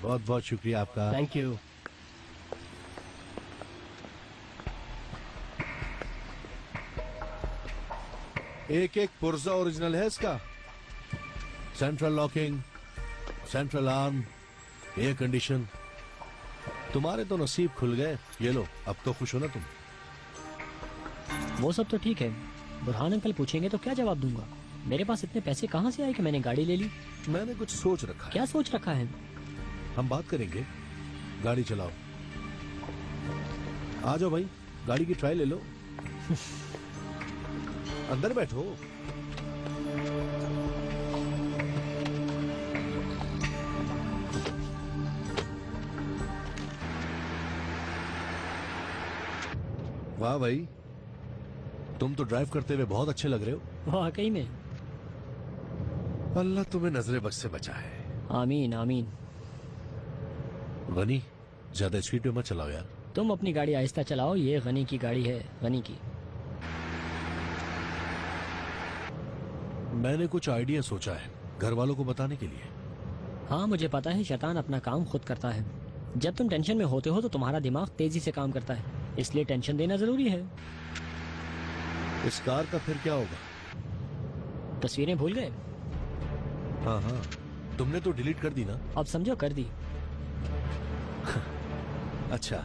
बहुत बहुत शुक्रिया आपका। Thank you. एक एक पुर्जा ओरिजिनल है इसका। Central locking, central arm, air condition. तुम्हारे तो नसीब खुल गए। ये लो, अब तो खुश हो ना तुम? वो सब तो ठीक है, बुरहान अंकल पूछेंगे तो क्या जवाब दूंगा? मेरे पास इतने पैसे कहाँ से आए कि मैंने गाड़ी ले ली? मैंने कुछ सोच रखा है। क्या सोच रखा है? हम बात करेंगे। गाड़ी चलाओ। आ जाओ भाई, गाड़ी की ट्राई ले लो। अंदर बैठो। वाह भाई, तुम तो ड्राइव करते हुए बहुत अच्छे लग रहे हो। वाकई में। अल्लाह तुम्हें नजरे बद से बचाए। आमीन आमीन। गनी, ज्यादा स्पीड पे मत चलाओ यार। तुम अपनी गाड़ी आहिस्ता चलाओ, ये गनी की गाड़ी है, गनी की। मैंने कुछ आइडिया सोचा है घर वालों को बताने के लिए। हाँ मुझे पता है, शैतान अपना काम खुद करता है। जब तुम टेंशन में होते हो तो तुम्हारा दिमाग तेजी से काम करता है, इसलिए टेंशन देना जरूरी है। इस कार का फिर क्या होगा? तस्वीरें भूल गए? हाँ हाँ, तुमने तो डिलीट कर दी ना? अब समझो, कर दी। अच्छा,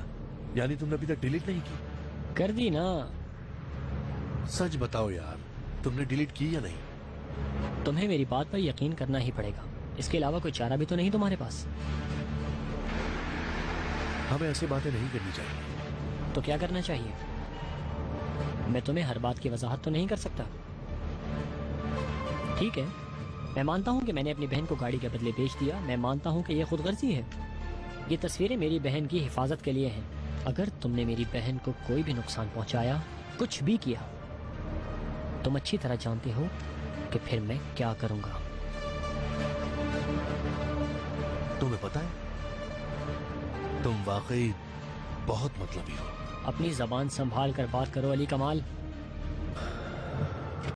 यानी तुमने अभी तक डिलीट नहीं की? कर दी ना। सच बताओ यार, तुमने डिलीट की या नहीं? तुम्हें मेरी बात पर यकीन करना ही पड़ेगा, इसके अलावा कोई चारा भी तो नहीं तुम्हारे पास। हमें ऐसी बातें नहीं करनी चाहिए। तो क्या करना चाहिए? मैं तुम्हें हर बात की वजाहत तो नहीं कर सकता। ठीक है, मैं मानता हूँ कि मैंने अपनी बहन को गाड़ी के बदले बेच दिया। मैं मानता हूँ कि यह खुदगर्जी है। ये तस्वीरें मेरी बहन की हिफाजत के लिए हैं। अगर तुमने मेरी बहन को कोई भी नुकसान पहुंचाया, कुछ भी किया, तुम अच्छी तरह जानते हो कि फिर मैं क्या करूंगा। तुम्हें पता है, तुम वाकई बहुत मतलबी हो। अपनी जबान संभाल कर बात करो अली कमाल।